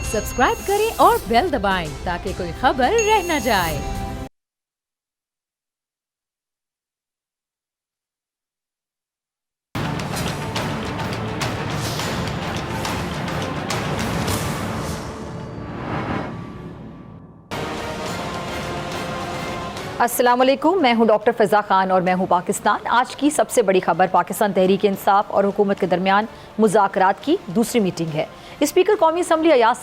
Subscribe करें और bell दबाएं ताकि कोई खबर रह न जाए। अस्सलाम वालेकुम, मैं हूं डॉक्टर फ़िज़ा खान और मैं हूं पाकिस्तान। आज की सबसे बड़ी खबर पाकिस्तान तहरीक इंसाफ और हुकूमत के दरमियान मुज़ाकरात की दूसरी मीटिंग है। स्पीकर कौमी असम्बली अयाज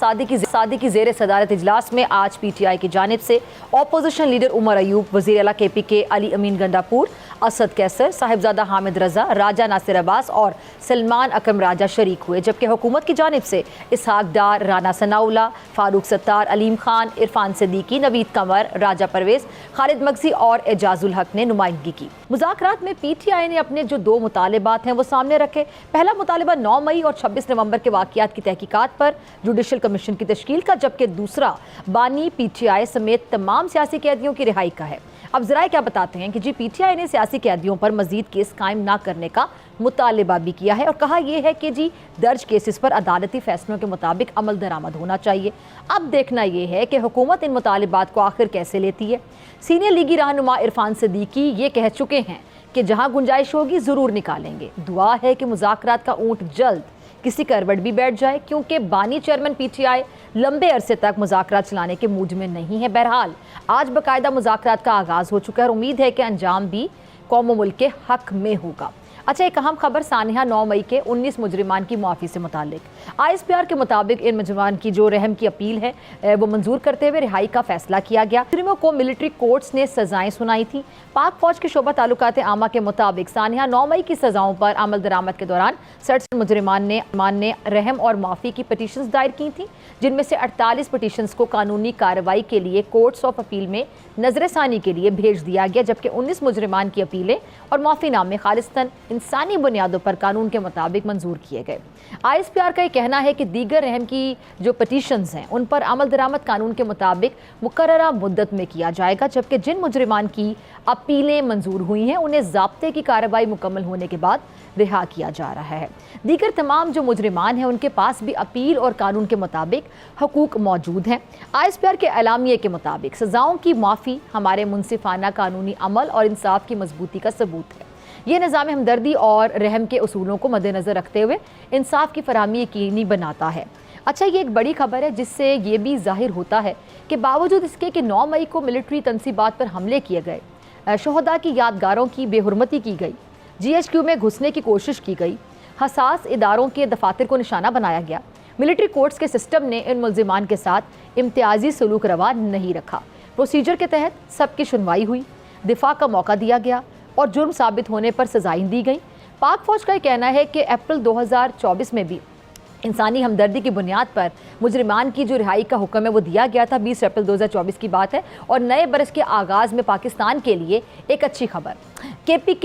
सादी की ज़ेर सदारत इजलास में आज PTI की जानिब से अपोजिशन लीडर उमर अयूब, वज़ीर आला KPK अली अमीन गंडापुर, असद कैसर, साहिबजादा हामिद रजा, राजा नासिर अब्बास और सलमान अकरम राजा शरीक हुए, जबकि हुकूमत की जानिब से इसहाक डार, राना सनाउल्लाह, फारूक सत्तार, अलीम खान, इरफान सिद्दीकी, नवीद कंवर, राजा परवेज़, खालिद मगजी और एजाजुल हक ने नुमाइंदगी की। मुज़ाकरात में PTI ने अपने जो दो मुतालिबात हैं वो सामने रखे। पहला मुतालिबा 9 मई और 26 नवंबर के वाक़यात की तहकीकात पर जुडिशल कमीशन की तश्कील का, जबकि दूसरा बानी PTI समेत तमाम सियासी कैदियों की रिहाई का है। अब ज़रा क्या बताते हैं कि जी PTI ने सियासी कैदियों पर मजीद केस कायम ना करने का मुतालिबा भी किया है और कहा यह है कि जी दर्ज केसेस पर अदालती फैसलों के मुताबिक अमल दरामद होना चाहिए। अब देखना यह है कि हुकूमत इन मुतालिबात को आखिर कैसे लेती है। सीनियर लीगी रहनुमा इरफान सिद्दीकी ये कह चुके हैं कि जहां गुंजाइश होगी ज़रूर निकालेंगे। दुआ है कि मुज़ाकरात का ऊँट जल्द किसी करवट भी बैठ जाए, क्योंकि बानी चेयरमैन PTI लंबे अरसे तक मुज़ाकरात चलाने के मूड में नहीं है। बहरहाल आज बाकायदा मुज़ाकरात का आगाज़ हो चुका है और उम्मीद है कि अंजाम भी कौम मुल्क के हक में होगा। अच्छा, एक अहम खबर सानिया 9 मई के 19 मुजरिमान की मुआफ़ी से मुतालिक। ISPR के मुताबिक इन मुजरिमान की जो रहम की अपील है वो मंजूर करते हुए रिहाई का फैसला किया गया। मुजरिमों को मिलिट्री कोर्ट्स ने सजाएं सुनाई थी। पाक फौज के शोबा ताल्लुकात आमा के मुताबिक सानिया 9 मई की सजाओं पर अमल दरामद के दौरान 67 मुजरिमान ने रहम और माफ़ी की पटिशन्स दायर की थी, जिनमें से 48 पटिशन्स को कानूनी कार्रवाई के लिए कोर्ट्स ऑफ अपील में नजरसानी के लिए भेज दिया गया, जबकि 19 मुजरिमान की अपीलें और माफ़ीनामे खालिस्तन इंसानी बुनियादों पर कानून के मुताबिक मंजूर किए गए। ISPR का यह कहना है कि दीगर रहम की जो पटिशन्स हैं उन पर अमल दरामद कानून के मुताबिक मुकर्ररा मुद्दत में किया जाएगा, जबकि जिन मुजरिमान की अपीलें मंजूर हुई हैं उन्हें ज़ाब्ते की कार्रवाई मुकम्मल होने के बाद रिहा किया जा रहा है। दीगर तमाम जो मुजरिमान हैं उनके पास भी अपील और कानून के मुताबिक हकूक मौजूद हैं। ISPR के एलामिये के मुताबिक सजाओं की माफ़ी हमारे मुनसिफाना कानूनी अमल और इंसाफ की मजबूती का सबूत है। ये निज़ाम हमदर्दी और रहम के उसूलों को मद्देनज़र रखते हुए इंसाफ की फराहमी यकीनी बनाता है। अच्छा, ये एक बड़ी खबर है जिससे ये भी जाहिर होता है कि बावजूद इसके कि 9 मई को मिलिट्री तनसीबात पर हमले किए गए, शहदा की यादगारों की बेहुरमती की गई, GHQ में घुसने की कोशिश की गई, हसास इदारों के दफातर को निशाना बनाया गया, मिलिट्री कोर्ट्स के सिस्टम ने इन मुल्जिमान के साथ इम्तियाजी सलूक रवा नहीं रखा। प्रोसीजर के तहत सबकी सुनवाई हुई, दिफा का मौका दिया गया और जुर्म साबित होने पर सजाएं दी गई। पाक फौज का यह कहना है कि अप्रैल 2024 में भी इंसानी हमदर्दी की बुनियाद पर मुजरिमान की जो रिहाई का हुक्म है वो दिया गया था। 20 अप्रैल 2024 की बात है और नए बरस के आगाज़ में पाकिस्तान के लिए एक अच्छी खबर। KPK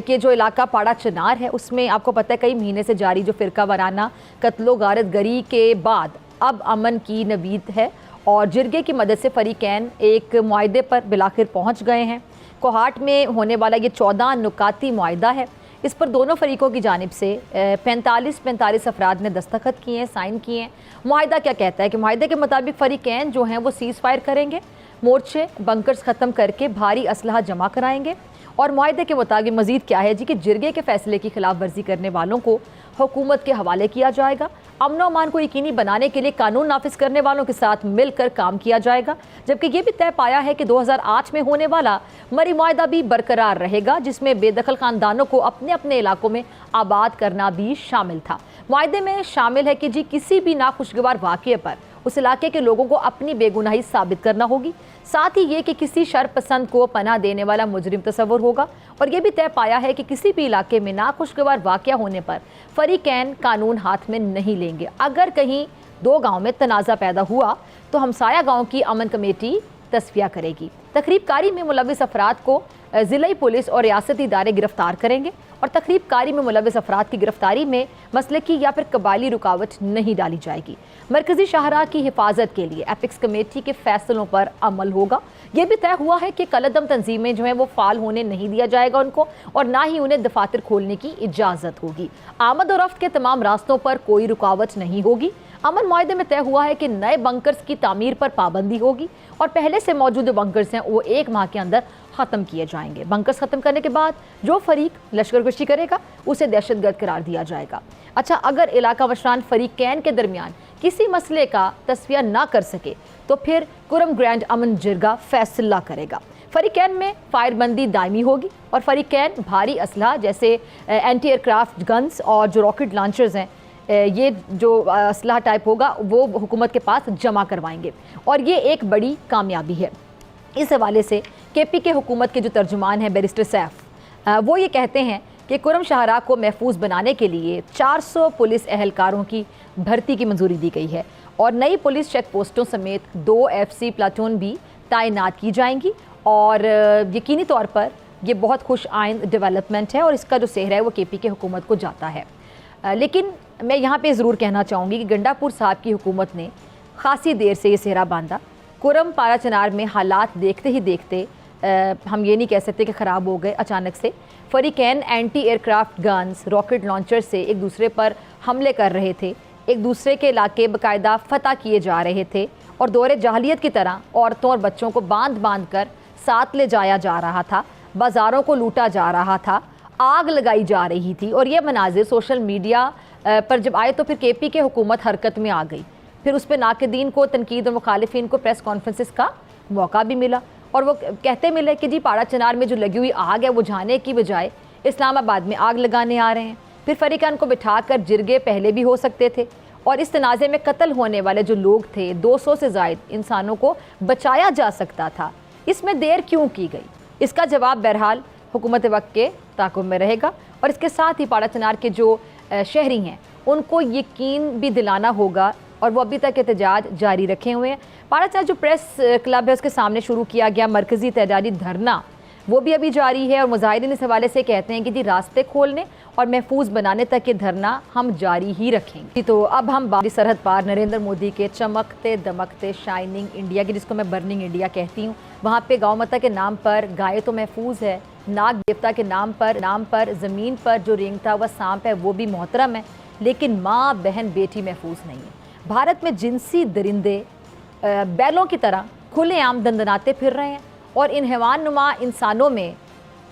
के जो इलाका पाड़ा चनार है उसमें आपको पता है कई महीने से जारी जो फ़िरका वाराना कत्लो गारत गरी के बाद अब अमन की नवीद है और जिरगे की मदद से फरीकैन एक मुआहदे पर बिलाखिर पहुँच गए हैं। कोहाट में होने वाला ये 14 नुकाती मुआहदा है। इस पर दोनों फरीकों की जानिब से 45 अफराद ने दस्तखत किए हैं, साइन किए हैं। मुआहदा क्या कहता है कि मुआहदे के मुताबिक फरीकैन जो हैं वो सीज़ फायर करेंगे, मोर्चे बंकर्स ख़त्म करके भारी असलहा जमा कराएंगे और मुआहदे के मुताबिक मज़ीद क्या है जी कि जिरगे के फैसले की खिलाफ वर्जी करने वालों को हुकूमत के हवाले किया जाएगा। अमन अमान को यकीनी बनाने के लिए कानून नाफिज करने वालों के साथ मिलकर काम किया जाएगा, जबकि ये भी तय पाया है कि 2008 में होने वाला मरी मुआहदा भी बरकरार रहेगा, जिसमें बेदखल खानदानों को अपने अपने इलाकों में आबाद करना भी शामिल था। मुआहदे में शामिल है कि जी किसी भी नाखुशगवार वाक़ये पर उस इलाके के लोगों को अपनी बेगुनाही साबित करना होगी, साथ ही ये कि किसी शर पसंद को पनाह देने वाला मुजरिम तस्वुर होगा और ये भी तय पाया है कि किसी भी इलाके में नाखुशगवार वाक़या होने पर फरीकैन कानून हाथ में नहीं लेंगे। अगर कहीं दो गाँव में तनाज़ा पैदा हुआ तो हमसाया गाँव की अमन कमेटी तस्फिया करेगी। तकरीबकारी में मुलविस अफराद को ज़िला पुलिस और रियासती इदारे गिरफ्तार करेंगे और तकरीबकारी में मुलविस अफराद की गिरफ्तारी में मसलकी या फिर कबायली रुकावट नहीं डाली जाएगी। मरकजी शाहराह की हिफाजत के लिए एपिक्स कमेटी के फैसलों पर अमल होगा। यह भी तय हुआ है कि कलदम तंजीमें जो हैं वो फाल होने नहीं दिया जाएगा उनको, और ना ही उन्हें दफातर खोलने की इजाज़त होगी। आमद और रफ्त के तमाम रास्तों पर कोई रुकावट नहीं होगी। अमन मुआहदे में तय हुआ है कि नए बंकर्स की तामीर पर पाबंदी होगी और पहले से मौजूद जो बंकर्स हैं वो 1 माह के अंदर ख़त्म किए जाएंगे। बंकर्स ख़त्म करने के बाद जो फरीक लश्करकशी करेगा उसे दहशतगर्द करार दिया जाएगा। अच्छा, अगर इलाका वशरान फरीकैन के दरमियान किसी मसले का तस्विया ना कर सके तो फिर कुरम ग्रैंड अमन जिरगा फैसला करेगा। फरीकैन में फायरबंदी दायमी होगी और फरीकैन भारी असलहा जैसे एंटी एयरक्राफ्ट गन्स और जो रॉकेट लॉन्चर्स हैं, ये जो असलहा टाइप होगा वो हुकूमत के पास जमा करवाएंगे और ये एक बड़ी कामयाबी है। इस हवाले से केपी के हुकूमत के जो तर्जुमान हैं बैरिस्टर सैफ, वो ये कहते हैं कि कुरम शाहरा को महफूज बनाने के लिए 400 पुलिस एहलकारों की भर्ती की मंजूरी दी गई है और नई पुलिस चेक पोस्टों समेत 2 FC प्लाटून भी तैनात की जाएंगी और यकीनी तौर पर ये बहुत खुश आइंद डेवलपमेंट है और इसका जो सेहरा है वो केपी के हुकूमत को जाता है। लेकिन मैं यहाँ पे ज़रूर कहना चाहूँगी कि गंडापुर साहब की हुकूमत ने खासी देर से ये सेहरा बांधा। कुरम पारा चनार में हालात देखते ही देखते हम ये नहीं कह सकते कि ख़राब हो गए अचानक से। फरीकैन anti aircraft guns rocket launcher से एक दूसरे पर हमले कर रहे थे, एक दूसरे के इलाके बाकायदा फतह किए जा रहे थे और दौरे जहलियत की तरह औरतों और बच्चों को बांध बांध कर साथ ले जाया जा रहा था, बाज़ारों को लूटा जा रहा था, आग लगाई जा रही थी और ये मनाजिर सोशल मीडिया पर जब आए तो फिर केपी के हुकूमत हरकत में आ गई। फिर उस पर नाकदीन को, तनकीद और मुखालिफिन को प्रेस कॉन्फ्रेंसिस का मौका भी मिला और वो कहते मिले कि जी पाड़ा चनार में जो लगी हुई आग है वो बुझाने की बजाय इस्लामाबाद में आग लगाने आ रहे हैं। फिर फरीकैन को बिठा कर जिरगे पहले भी हो सकते थे और इस तनाज़े में कत्ल होने वाले जो लोग थे 200 से ज़ायद इंसानों को बचाया जा सकता था। इसमें देर क्यों की गई? इसका जवाब बहरहाल हुकूमत वक्त के ताक़ुब में रहेगा और इसके साथ ही पाड़ा चनार के जो शहरी हैं उनको यकीन भी दिलाना होगा और वो अभी तक एहतजाज जारी रखे हुए हैं। पाड़ा चनार जो प्रेस क्लब है उसके सामने शुरू किया गया मरकज़ी एहतजाजी धरना वो भी अभी जारी है और मुजाहिरीन इस हवाले से कहते हैं कि जी रास्ते खोलने और महफूज बनाने तक ये धरना हम जारी ही रखेंगे। तो अब हम बाहरी सरहद पार नरेंद्र मोदी के चमकते दमकते शाइनिंग इंडिया की, जिसको मैं बर्निंग इंडिया कहती हूँ, वहाँ पे गौ माता के नाम पर गाय तो महफूज है, नाग देवता के नाम पर ज़मीन पर जो रेंगता हुआ सांप है वो भी मोहतरम है, लेकिन माँ बहन बेटी महफूज नहीं है। भारत में जिनसी दरिंदे बैलों की तरह खुलेआम दंदनाते फिर रहे हैं और इन हैवान नुमा इंसानों में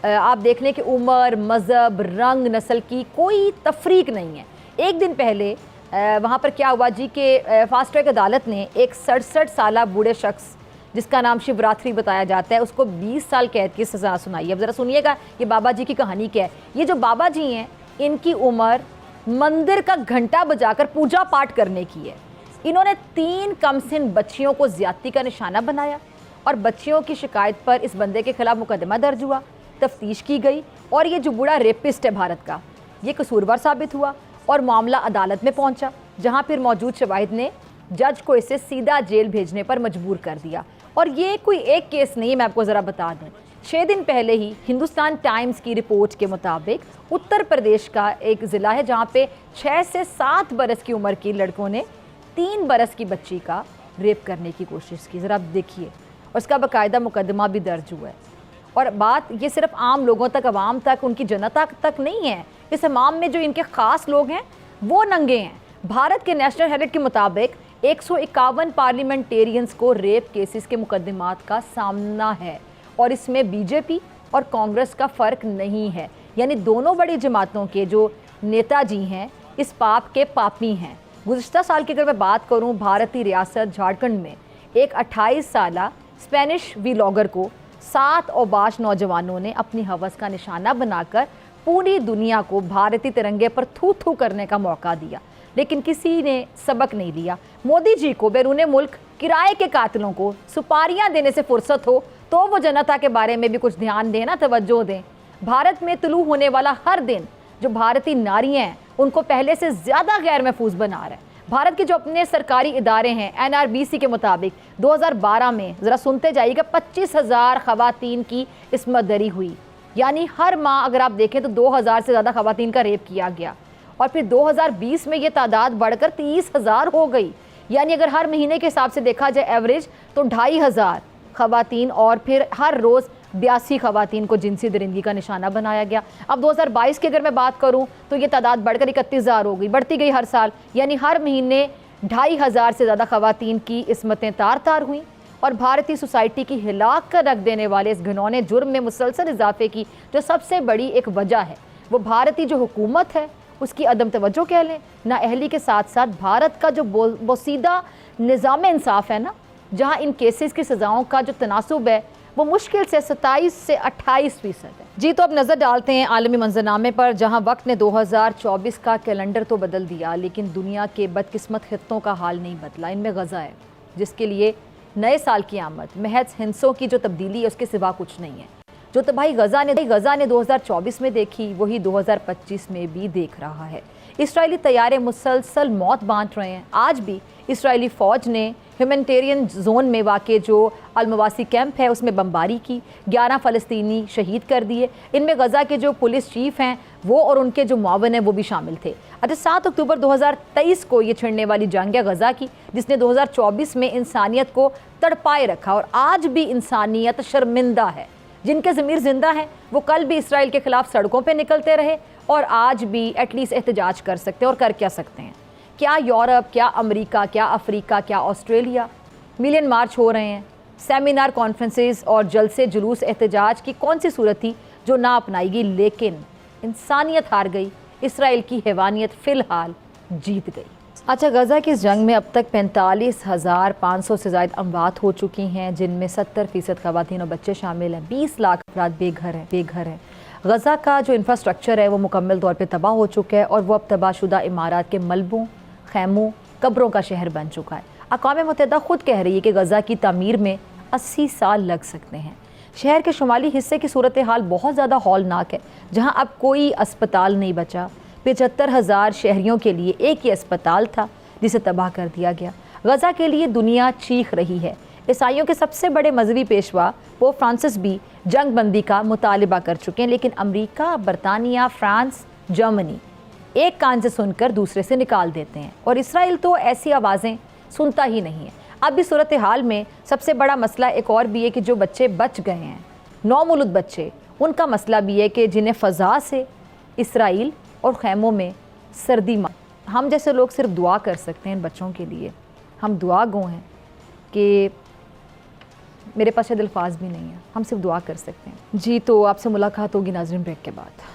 आप देख लें कि उम्र, मज़हब, रंग, नस्ल की कोई तफरीक नहीं है। एक दिन पहले वहाँ पर क्या हुआ जी कि फास्ट ट्रैक अदालत ने एक 67 साला बूढ़े शख्स जिसका नाम शिवरात्रि बताया जाता है उसको 20 साल कैद की सज़ा सुनाई। अब ज़रा सुनिएगा ये बाबा जी की कहानी क्या है। ये जो बाबा जी हैं इनकी उम्र मंदिर का घंटा बजाकर पूजा पाठ करने की है। इन्होंने 3 कमसिन बच्चियों को ज़्यादती का निशाना बनाया और बच्चियों की शिकायत पर इस बंदे के खिलाफ मुकदमा दर्ज हुआ, तफ्तीश की गई और ये जो बूढ़ा रेपिस्ट है भारत का ये कसूरवार साबित हुआ और मामला अदालत में पहुंचा, जहां फिर मौजूद शवाहिद ने जज को इसे सीधा जेल भेजने पर मजबूर कर दिया। और ये कोई एक केस नहीं है, मैं आपको ज़रा बता दूं। 6 दिन पहले ही हिंदुस्तान टाइम्स की रिपोर्ट के मुताबिक उत्तर प्रदेश का एक ज़िला है जहाँ पे 6 से 7 बरस की उम्र की लड़कों ने 3 बरस की बच्ची का रेप करने की कोशिश की। ज़रा देखिए, और उसका बाकायदा मुकदमा भी दर्ज हुआ है। और बात ये सिर्फ आम लोगों तक, अवाम तक, उनकी जनता तक नहीं है। इस हमाम में जो इनके ख़ास लोग हैं वो नंगे हैं। भारत के नेशनल हेरिटेज के मुताबिक 151 पार्लियामेंटेरियंस को रेप केसेस के मुकदमात का सामना है और इसमें बीजेपी और कांग्रेस का फ़र्क नहीं है, यानी दोनों बड़ी जमातों के जो नेताजी हैं इस पाप के पापी हैं। गुज़िश्ता साल की अगर मैं बात करूं, भारतीय रियासत झारखंड में एक 28 साला स्पेनिश व्लॉगर को 7 औबाश नौजवानों ने अपनी हवस का निशाना बनाकर पूरी दुनिया को भारतीय तिरंगे पर थू थू करने का मौका दिया, लेकिन किसी ने सबक नहीं लिया। मोदी जी को बैरून मुल्क किराए के कातिलों को सुपारियां देने से फुर्सत हो तो वो जनता के बारे में भी कुछ ध्यान दें ना, तवज्जो दें। भारत में तुलू होने वाला हर दिन जो भारतीय नारियां हैं उनको पहले से ज़्यादा गैर महफूज बना रहा है। भारत के जो अपने सरकारी इदारे हैं, NRBC के मुताबिक 2012 में, ज़रा सुनते जाइएगा, 25,000 ख़वातीन की इस्मत दरी हुई, यानी हर माह अगर आप देखें तो 2,000 से ज़्यादा ख़वातीन का रेप किया गया। और फिर 2020 में ये तादाद बढ़कर 30,000 हो गई, यानी अगर हर महीने के हिसाब से देखा जाए एवरेज तो 2,500 ख़वातीन और फिर हर रोज़ 82 ख़वातीन को जिनसी दरिंदगी का निशाना बनाया गया। अब 2022 की अगर मैं बात करूं तो ये तादाद बढ़कर 31,000 हो गई, बढ़ती गई हर साल, यानी हर महीने 2,500 से ज़्यादा ख़वातीन की इस्मतें तार तार हुई और भारतीय सोसाइटी की हिला कर रख देने वाले इस घिनौने जुर्म में मुसलसल इजाफे की जो सबसे बड़ी एक वजह है वो भारतीय जो हुकूमत है उसकी अदम तवज्जो कह लें, नाअहली के साथ साथ भारत का जो बोसीदा निज़ाम इंसाफ है ना, जहाँ इन केसेस की सज़ाओं का जो तनासुब है वो मुश्किल से 27 से 28% है। जी तो अब नज़र डालते हैं आलमी मंजरनामे पर, जहाँ वक्त ने 2024 का कैलेंडर तो बदल दिया लेकिन दुनिया के बदकिस्मत खित्तों का हाल नहीं बदला। इनमें गज़ा है जिसके लिए नए साल की आमद महज हिंसों की जो तब्दीली है उसके सिवा कुछ नहीं है। जो तबाही गज़ा ने 2024 में देखी वही 2025 में भी देख रहा है। इसराइली तैयारे मुसलसल मौत बांट रहे हैं। आज भी इसराइली फ़ौज ने ह्यूमैनिटेरियन जोन में वाक़े जो अलमवासी कैंप है उसमें बमबारी की, 11 फ़लस्तीनी शहीद कर दिए। इनमें गज़ा के जो पुलिस चीफ़ हैं वो और उनके जो मुआवन हैं वो भी शामिल थे। अच्छा, 7 अक्टूबर 2023 को ये छिड़ने वाली जंग है गज़ा की, जिसने 2024 में इंसानियत को तड़पाए रखा और आज भी इंसानियत शर्मिंदा है। जिनके ज़मीर ज़िंदा हैं वो कल भी इसराइल के ख़िलाफ़ सड़कों पे निकलते रहे और आज भी एटलीस्ट एहतजाज कर सकते हैं। और कर क्या सकते हैं? क्या यूरोप, क्या अमेरिका, क्या अफ्रीका, क्या ऑस्ट्रेलिया मिलियन मार्च हो रहे हैं, सेमिनार, कॉन्फ्रेंसेस और जलसे, जुलूस, एहतजाज की कौन सी सूरत थी जो ना अपनाई गई? लेकिन इंसानियत हार गई, इसराइल की हैवानियत फ़िलहाल जीत गई। अच्छा, गज़ा की इस जंग में अब तक 45,500 से ज़ायद अमवात हो चुकी हैं, जिनमें 70% ख़वातीन और बच्चे शामिल हैं। 20 लाख अफराद बेघर हैं। गज़ा का जो इंफ्रास्ट्रक्चर है वो मुकम्मल तौर पे तबाह हो चुका है और वो अब तबाहशुदा इमारत के मलबों, खैमों, कब्रों का शहर बन चुका है। अक़वाम मुत्तहिदा खुद कह रही है कि गज़ा की तामीर में 80 साल लग सकते हैं। शहर के शुमाली हिस्से की सूरत हाल बहुत ज़्यादा हौलनाक है, जहाँ अब कोई अस्पताल नहीं बचा। 75,000 शहरियों के लिए एक ही अस्पताल था जिसे तबाह कर दिया गया। गज़ा के लिए दुनिया चीख रही है। ईसाइयों के सबसे बड़े मजहबी पेशवा पोप फ्रांसिस भी जंग बंदी का मुतालिबा कर चुके हैं, लेकिन अमेरिका, बरतानिया, फ्रांस, जर्मनी एक कान से सुनकर दूसरे से निकाल देते हैं और इसराइल तो ऐसी आवाज़ें सुनता ही नहीं है। अब इस सूरत हाल में सबसे बड़ा मसला एक और भी है कि जो बच्चे बच गए हैं, नौमुलूद बच्चे, उनका मसला भी है कि जिन्हें फ़ज़ा से इसराइल और खैमों में सर्दी हम जैसे लोग सिर्फ दुआ कर सकते हैं इन बच्चों के लिए। हम दुआ गो हैं कि मेरे पास शायद अल्फाज भी नहीं है, हम सिर्फ दुआ कर सकते हैं। जी तो आपसे मुलाकात होगी नाज़रीन ब्रेक के बाद।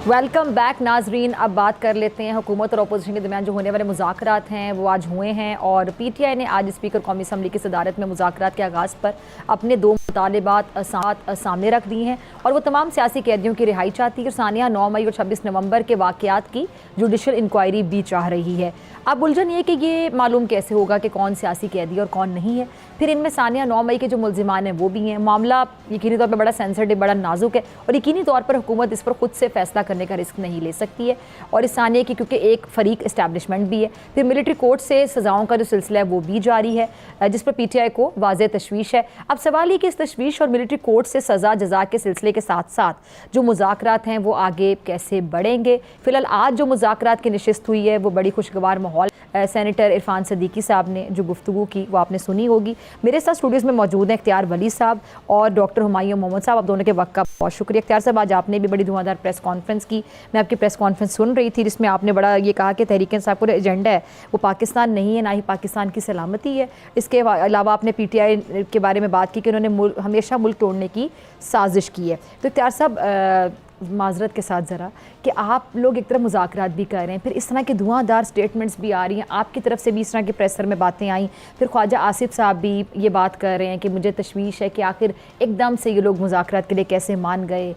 वेलकम बैक नाजरीन। अब बात कर लेते हैं हुकूमत और अपोजिशन के दरमियान जो होने वाले मुज़ाकरात हैं वो आज हुए हैं और PTI ने आज स्पीकर कौमी असम्बली की सदारत में मुज़ाकरात के आगाज़ पर अपने 2 मुतालिबात सामने रख दी हैं और वो तमाम सियासी कैदियों की रिहाई चाहती है और सानिया 9 मई और 26 नवंबर के वाक़यात की जुडिशल इंक्वायरी भी चाह रही है। अब उलझन ये कि ये मालूम कैसे होगा कि कौन सियासी कैदी और कौन नहीं है। फिर इनमें सानिया 9 मई के जो मुलजिमान हैं वो भी हैं। मामला यकीनी तौर पर बड़ा सेंसिटिव, बड़ा नाजुक है और यकीनी तौर पर हुकूमत इस पर खुद से फैसला करने का रिस्क नहीं ले सकती है। और इस सानिया की क्योंकि एक फरीक इस्टेब्लिशमेंट भी है। फिर मिलिट्री कोर्ट से सज़ाओं का जो सिलसिला है वो भी जारी है, जिस पर PTI को वाज़ेह तशवीश है। अब सवाल ये कि इस तशवीश और मिलिट्री कोर्ट से सज़ा जज़ा के सिलसिले के साथ साथ जो मुज़ाकरात हैं वो आगे कैसे बढ़ेंगे। फ़िलहाल आज जो मुज़ाकरात की नशिस्त हुई है वो बड़ी खुशगवार माहौल, सेनेटर इरफान सदीकी साहब ने जो गुफ्तगू की वो आपने सुनी होगी। मेरे साथ स्टूडियोज़ में मौजूद हैं इख्तियार वली साहब और डॉक्टर हुमायूं मोहम्मद साहब। आप दोनों के वक्त का बहुत शुक्रिया। इख्तियार साहब, आज आपने भी बड़ी धुआंधार प्रेस कॉन्फ्रेंस की। मैं आपकी प्रेस कॉन्फ्रेंस सुन रही थी जिसमें आपने बड़ा ये कहा कि तहरीक इंसाफ का एजेंडा है वो पाकिस्तान नहीं है, ना ही पाकिस्तान की सलामती है। इसके अलावा आपने PTI के बारे में बात की कि उन्होंने हमेशा मुल्क तोड़ने की साजिश की है। तो इख्तियार साहब, माजरत के साथ ज़रा कि आप लोग एक तरफ मुज़ाकरात भी कर रहे हैं, फिर इस तरह के धुआंधार स्टेटमेंट्स भी आ रही हैं, आपकी तरफ से भी इस तरह के प्रेसर में बातें आई, फिर ख्वाजा आसिफ साहब भी ये बात कर रहे हैं कि मुझे तशवीश है कि आखिर एकदम से ये लोग मुज़ाकरात के लिए कैसे मान गए,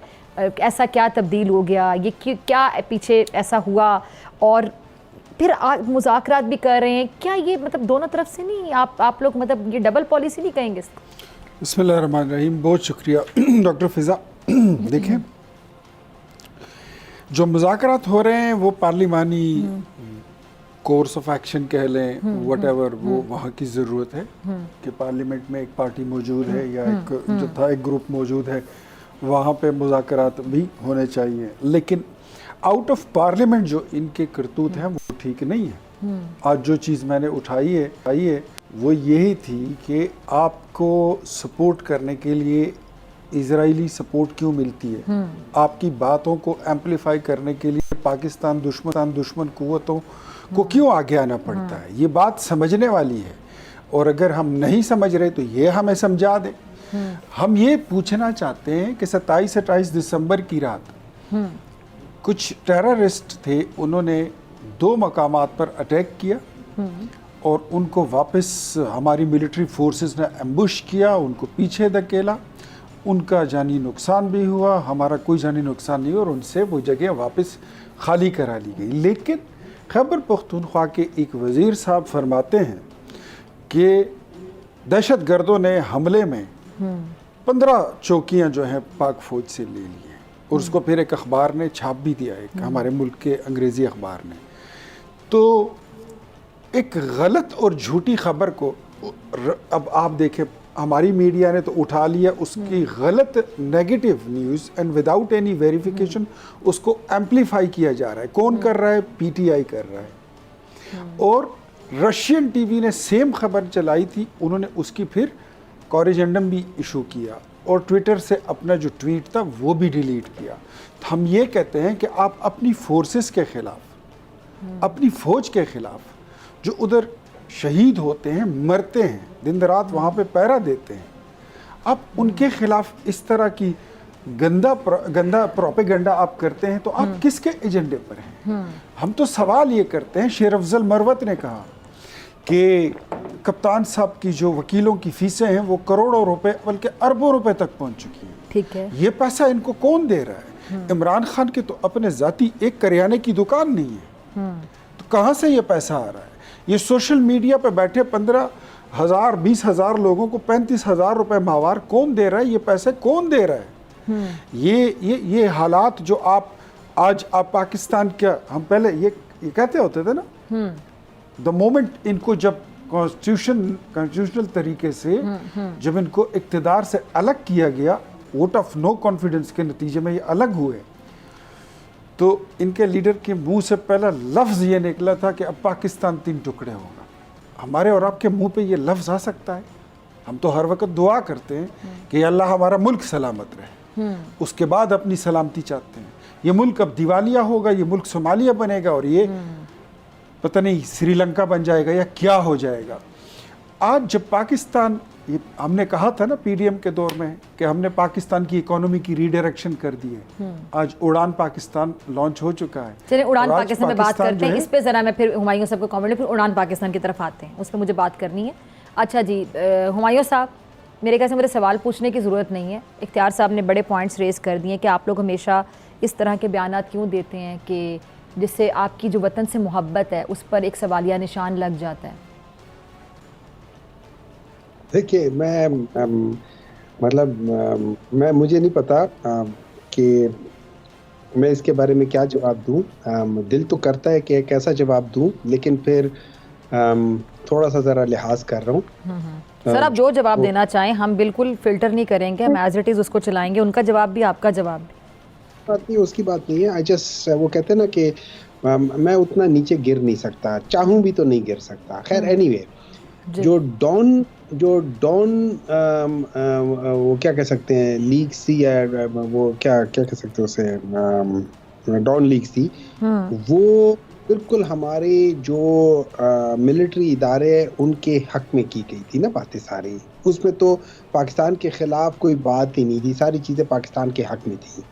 ऐसा क्या तब्दील हो गया, ये क्या पीछे ऐसा हुआ, और फिर मुज़ाकरात भी कर रहे हैं। क्या ये मतलब दोनों तरफ से नहीं, आप लोग मतलब ये डबल पॉलिसी नहीं कहेंगे? बिस्मिल्लाहिर्रहमानिर्रहीम, बहुत शुक्रिया डॉक्टर फ़िज़ा। देखें, जो मुज़ाकरात हो रहे हैं वो पार्लिमानी कोर्स ऑफ एक्शन कह लें, वटएवर, वो वहाँ की ज़रूरत है कि पार्लियामेंट में एक पार्टी मौजूद है या एक ग्रुप मौजूद है, वहाँ पे मुज़ाकरात भी होने चाहिए। लेकिन आउट ऑफ पार्लियामेंट जो इनके करतूत हैं वो ठीक नहीं है। आज जो चीज़ मैंने उठाई है वो यही थी कि आपको सपोर्ट करने के लिए इजरायली सपोर्ट क्यों मिलती है, आपकी बातों को एम्पलीफाई करने के लिए पाकिस्तान दुश्मन कुव्वतों को क्यों आगे आना पड़ता है। ये बात समझने वाली है, और अगर हम नहीं समझ रहे तो ये हमें समझा दें। हम ये पूछना चाहते हैं कि 27-28 दिसंबर की रात कुछ टेररिस्ट थे, उन्होंने 2 मकामात पर अटैक किया और उनको वापस हमारी मिलिट्री फोर्सेस ने एम्बुश किया, उनको पीछे धकेला, उनका जानी नुकसान भी हुआ, हमारा कोई जानी नुकसान नहीं, और उनसे वो जगह वापस खाली करा ली गई। लेकिन खैबर पख्तूनख्वा के एक वज़ीर साहब फरमाते हैं कि दहशत गर्दों ने हमले में 15 चौकियाँ जो हैं पाक फ़ौज से ले ली हैं, और उसको फिर एक अखबार ने छाप भी दिया, एक हमारे मुल्क के अंग्रेज़ी अखबार ने। तो एक गलत और झूठी खबर को अब आप देखें, हमारी मीडिया ने तो उठा लिया उसकी गलत negative news and without any verification उसको एम्पलीफाई किया जा रहा है। कौन कर रहा है? पीटीआई कर रहा है। और रशियन टीवी ने सेम खबर चलाई थी, उन्होंने उसकी फिर कॉरिजेंडम भी इशू किया और ट्विटर से अपना जो ट्वीट था वो भी डिलीट किया। तो हम ये कहते हैं कि आप अपनी फोर्सेस के ख़िलाफ़, अपनी फ़ौज के ख़िलाफ़, जो उधर शहीद होते हैं, मरते हैं, दिन रात वहाँ पे पहरा देते हैं, आप उनके ख़िलाफ़ इस तरह की गंदा प्रोपेगेंडा आप करते हैं, तो आप किसके एजेंडे पर हैं? हम तो सवाल ये करते हैं, शेर अफजल मरवत ने कहा कि कप्तान साहब की जो वकीलों की फीसें हैं वो करोड़ों रुपए बल्कि अरबों रुपए तक पहुंच चुकी हैं। ठीक है, ये पैसा इनको कौन दे रहा है? इमरान खान की तो अपने ज़ाती एक करियाने की दुकान नहीं है, तो कहाँ से ये पैसा आ रहा है? ये सोशल मीडिया पे बैठे 15,000 20,000 लोगों को 35,000 रुपए माहवार कौन दे रहा है? ये पैसे कौन दे रहा है? ये हालात जो आज आप पाकिस्तान क्या, हम पहले ये कहते होते थे ना, द मोमेंट इनको जब कॉन्स्टिट्यूशनल तरीके से जब इनको इक्तदार से अलग किया गया, वोट ऑफ नो कॉन्फिडेंस के नतीजे में ये अलग हुए, तो इनके लीडर के मुंह से पहला लफ्ज़ ये निकला था कि अब पाकिस्तान 3 टुकड़े होगा। हमारे और आपके मुंह पे ये लफ्ज़ आ सकता है? हम तो हर वक्त दुआ करते हैं कि अल्लाह हमारा मुल्क सलामत रहे, उसके बाद अपनी सलामती चाहते हैं। ये मुल्क अब दिवालिया होगा, ये मुल्क सोमालिया बनेगा, और ये पता नहीं श्रीलंका बन जाएगा या क्या हो जाएगा। आज जब पाकिस्तान, ये हमने कहा था ना पीडीएम के दौर में कि हमने पाकिस्तान की इकोनॉमी की रीडायरेक्शन कर दी है, आज उड़ान पाकिस्तान लॉन्च हो चुका है। चलिए उड़ान पाकिस्तान में बात करते हैं, इस पे ज़रा मैं फिर हुमायूं साहब को कमेंट, फिर उड़ान पाकिस्तान की तरफ आते हैं, उस पर मुझे बात करनी है। अच्छा जी, हुमायूं साहब, मेरे ख्याल से मेरे सवाल पूछने की ज़रूरत नहीं है, इख्तियार साहब ने बड़े पॉइंट्स रेज़ कर दिए कि आप लोग हमेशा इस तरह के बयानात क्यों देते हैं कि जिससे आपकी जो वतन से मोहब्बत है उस पर एक सवालिया निशान लग जाता है। देखिए, मैं मुझे नहीं पता कि मैं इसके बारे में क्या जवाब दूं। दिल तो करता है कि एक ऐसा जवाब दूं, लेकिन फिर थोड़ा सा ज़रा लिहाज कर रहा हूँ। सर, आप जो जवाब देना चाहें, हम बिल्कुल फ़िल्टर नहीं करेंगे, हम एज इट इज़ उसको चलाएंगे, उनका जवाब भी आपका जवाब भी। बात नहीं, उसकी बात नहीं है। आई जस्ट, वो कहते हैं ना कि मैं उतना नीचे गिर नहीं सकता, चाहूँ भी तो नहीं गिर सकता। खैर, एनीवे, जो डॉन वो क्या कह सकते हैं, लीग सी, या वो क्या कह सकते हैं उसे, डॉन लीग सी, वो बिल्कुल हमारे जो मिलिट्री इदारे उनके हक में की गई थी ना बातें सारी। उसमें तो पाकिस्तान के ख़िलाफ़ कोई बात ही नहीं थी, सारी चीज़ें पाकिस्तान के हक में थी।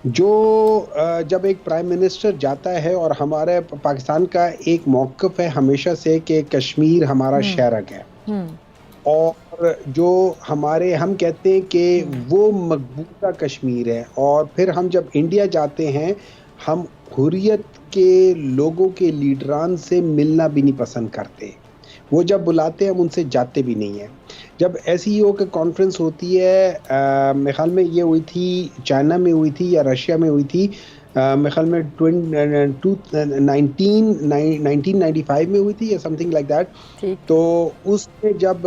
जो जब एक प्राइम मिनिस्टर जाता है, और हमारे पाकिस्तान का एक मौक़िफ़ है हमेशा से कि कश्मीर हमारा शहरक है, और जो हम कहते हैं कि वो मकबूजा कश्मीर है, और फिर हम जब इंडिया जाते हैं, हम हुर्रियत के लोगों के लीडरान से मिलना भी नहीं पसंद करते। वो जब बुलाते हैं हम उनसे जाते भी नहीं हैं। जब SCO की कॉन्फ्रेंस होती है, मेरे ख्याल में ये हुई थी चाइना में हुई थी या रशिया में हुई थी, मेरे ख्याल में 1995 में हुई थी या समथिंग लाइक दैट। तो उसमें जब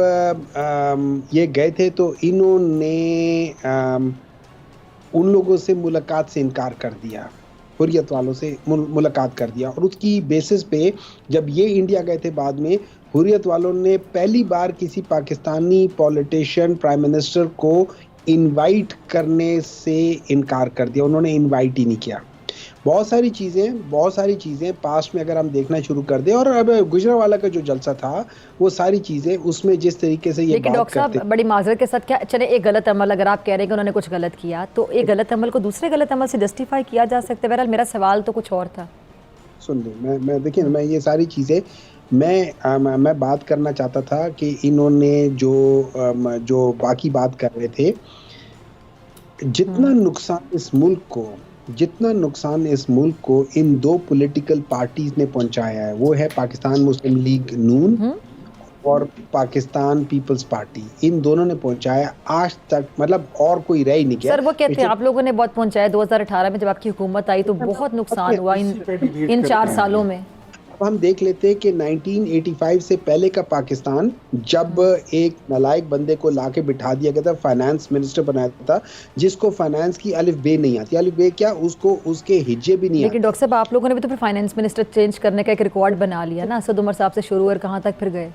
ये गए थे तो इन्होंने उन लोगों से मुलाकात से इनकार कर दिया, हुर्रियत वालों से मुलाकात कर दिया, और उसकी बेसिस पे जब ये इंडिया गए थे बाद में, हुर्रियत वालों ने पहली बार किसी पाकिस्तानी पॉलिटिशियन प्राइम मिनिस्टर को इनवाइट करने से इनकार कर दिया, उन्होंने इनवाइट ही नहीं किया। बहुत सारी चीज़ें पास्ट में अगर हम देखना शुरू कर दें, और अब गुजरावाला का जो जलसा था वो सारी चीज़ें उसमें जिस तरीके से ये लेकिन बात डॉक्टर करते साहब बड़ी माजरत के साथ, क्या चले एक गलत अमल, अगर आप कह रहे हैं कि उन्होंने कुछ गलत किया तो एक गलत अमल को दूसरे गलत अमल से जस्टिफाई किया जा सकता है? बहरहाल मेरा सवाल तो कुछ और था। सुन लो, मैं देखिए, मैं ये सारी चीज़ें मैं बात करना चाहता था कि इन्होंने जो बाकी बात कर रहे थे, जितना नुकसान इस मुल्क को इन दो पॉलिटिकल पार्टीज ने पहुंचाया है, वो है पाकिस्तान मुस्लिम लीग नून और पाकिस्तान पीपल्स पार्टी, इन दोनों ने पहुंचाया आज तक, मतलब और कोई रह ही नहीं गया। सर वो कहते हैं आप लोगों ने बहुत पहुंचाया, 2018 में जब आपकी हुकूमत आई तो बहुत नुकसान हुआ इन 4 सालों में। अब हम देख लेते हैं कि 1985 से पहले का पाकिस्तान, जब एक नालायक बंदे को लाके बिठा दिया गया था, फाइनेंस मिनिस्टर बनाया था, जिसको फाइनेंस की अलिफ बे नहीं आती, अलिफ बे क्या, उसको उसके हिज्जे भी नहीं आते। लेकिन डॉक्टर साहब आप लोगों ने भी तो फिर फाइनेंस मिनिस्टर चेंज करने का एक रिकॉर्ड बना लिया ना, असद उमर साहब से शुरू और कहाँ तक फिर गए?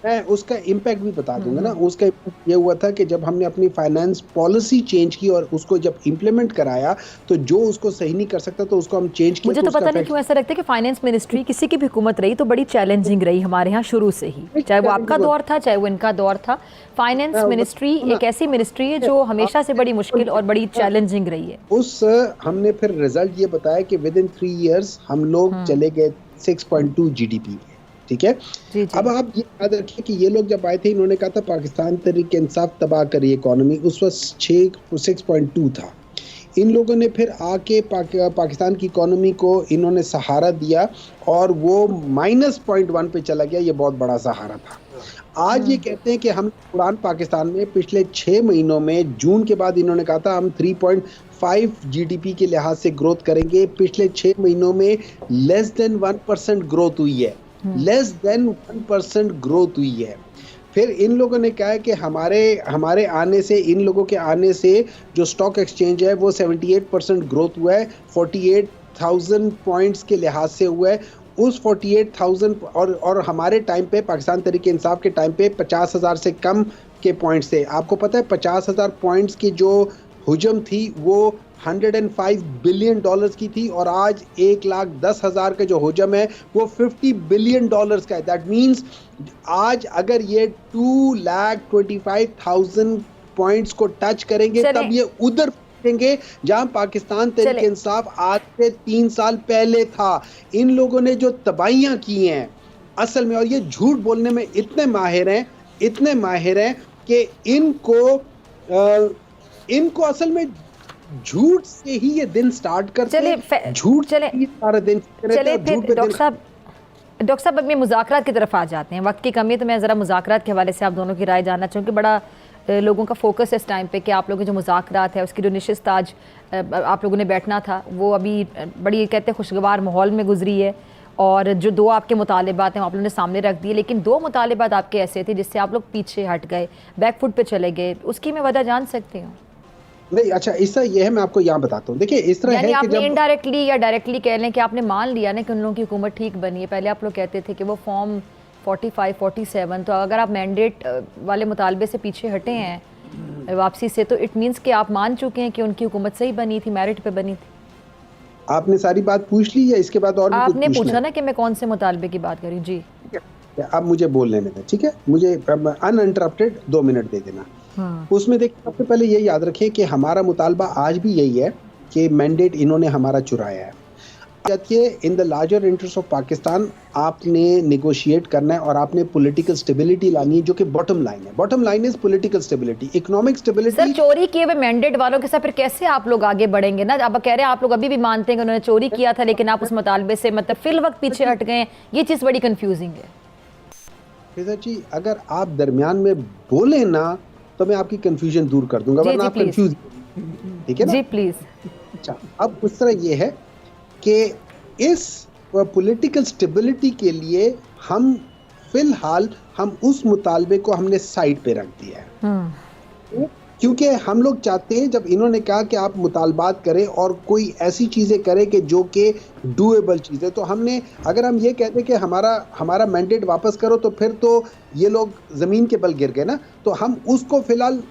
मैं उसका इम्पैक्ट भी बता दूंगा ना। उसका इम्पैक्ट ये हुआ था कि जब हमने अपनी फाइनेंस पॉलिसी चेंज की और उसको जब इम्प्लीमेंट कराया, तो जो उसको सही नहीं कर सकता तो उसको हम चेंज किया। मुझे तो पता नहीं क्यों ऐसा लगता है कि फाइनेंस मिनिस्ट्री किसी की भी हुकूमत रही तो बड़ी चैलेंजिंग रही हमारे यहाँ शुरू से ही, चाहे वो आपका दौर था चाहे वो इनका दौर था। फाइनेंस मिनिस्ट्री एक ऐसी मिनिस्ट्री है जो हमेशा से बड़ी मुश्किल और बड़ी चैलेंजिंग रही है। हमने फिर रिजल्ट ये बताया कि विद इन 3 इयर्स हम लोग चले गए 6.2 GDP। ठीक है जी। अब आप ये याद रखिए कि ये लोग जब आए थे, इन्होंने कहा था पाकिस्तान तहरीक इंसाफ तबाह करी इकोनॉमी, उस वक्त 6.2 था। इन लोगों ने फिर आके पाकिस्तान की इकोनॉमी को इन्होंने सहारा दिया और वो -0.1 पे चला गया। ये बहुत बड़ा सहारा था। आज ये कहते हैं कि हम उड़ान पाकिस्तान में पिछले 6 महीनों में, जून के बाद इन्होंने कहा था हम 3.5 GDP के लिहाज से ग्रोथ करेंगे। पिछले 6 महीनों में लेस देन 1% ग्रोथ हुई है, लेस देन 1% ग्रोथ हुई है। फिर इन लोगों ने कहा है कि हमारे आने से, इन लोगों के आने से जो स्टॉक एक्सचेंज है वो 78% ग्रोथ हुआ है, 48,000 पॉइंट्स के लिहाज से हुआ है। उस 48,000 और हमारे टाइम पे, पाकिस्तान तहरीक इंसाफ के टाइम पे 50,000 से कम के पॉइंट्स थे। आपको पता है 50,000 पॉइंट्स की जो हुजम थी वो $105 बिलियन की थी, और आज 1,10,000 का जो हुजम है वो $50 बिलियन का है। दैट मीन्स आज अगर ये 2,25,000 पॉइंट्स को टच करेंगे तब ये उधर पहुंचेंगे जहां पाकिस्तान तहरीक इंसाफ आज से 3 साल पहले था। इन लोगों ने जो तबाहियां की हैं असल में, और ये झूठ बोलने में इतने माहिर हैं कि इनको असल में झूठ से ही ये दिन स्टार्ट करते हैं। झूठ चले सारा दिन चले। डॉक्टर साहब अब मैं मुज़ाकरात की तरफ आ जाते हैं, वक्त की कमी है तो मैं ज़रा मुज़ाकरात के हवाले से आप दोनों की राय जानना चाहूँगी। बड़ा लोगों का फोकस है इस टाइम पे कि आप लोगों के जो मुज़ाकरात है उसकी जो नशिस्त आज आप लोगों ने बैठना था वो अभी बड़ी कहते हैं खुशगवार माहौल में गुजरी है, और जो 2 आपके मुतालिबात हैं आप लोगों ने सामने रख दिए, लेकिन 2 मुतालिबात आपके ऐसे थे जिससे आप लोग पीछे हट गए, बैकफुट पे चले गए। उसकी मैं वजह जान सकती हूँ? नहीं, अच्छा इसका ये है, मैं आपको यहाँ बताता हूँ। देखिए इस तरह है कि आपने इनडायरेक्टली या डायरेक्टली कह लें कि आपने मान लिया ना कि उन लोगों की हुकूमत ठीक बनी है। पहले आप लोग कहते थे कि वो फॉर्म 45, 47, तो अगर आप मैंडेट वाले मुतालबे से पीछे हटे हैं वापसी से, तो इट मीन्स कि आप मान चुके हैं कि उनकी हुकूमत सही बनी थी, मेरिट पे बनी थी। आपने सारी बात पूछ ली है, इसके बाद और आपने पूछा ना कि मैं कौन से मुतालबे की बात करी? जी अब मुझे बोलने दें, ठीक है, मुझे अनइंटरप्टेड 2 मिनट दे देना। उसमें देखिए सबसे पहले ये याद रखें कि हमारा मुतालबा आज भी यही है कि मैंडेट इन्होंने हमारा चुराया है। In the larger interest of Pakistan आपने नेगोशिएट करना है और आपने पॉलिटिकल स्टेबिलिटी लानी है, जो कि बॉटम लाइन है। Bottom line is political stability, economic stability. Sir चोरी किए हुए मैंडेट वालों के साथ फिर कैसे आप लोग आगे बढ़ेंगे ना? अब कह रहे हैं आप लोग अभी भी मानते हैं कि उन्होंने चोरी किया था, लेकिन आप उस मुतालबे से मतलब फिल वक्त पीछे हट गए। ये चीज़ बड़ी कंफ्यूजिंग है। जी अगर आप दरमियान में बोले ना तो मैं आपकी कंफ्यूजन दूर कर दूंगा, वरना आप कंफ्यूज, ठीक है ना? जी प्लीज। अच्छा, अब उस तरह ये है कि इस पॉलिटिकल स्टेबिलिटी के लिए हम फिलहाल उस मुतालबे को हमने साइड पे रख दिया है। क्योंकि हम लोग चाहते हैं, जब इन्होंने कहा कि आप मुतालबात करें और कोई ऐसी चीज़ें करें कि जो कि डूएबल चीज़ें, तो हमने, अगर हम ये कहते कि हमारा मैंडेट वापस करो, तो फिर तो ये लोग ज़मीन के बल गिर गए ना। तो हम उसको फ़िलहाल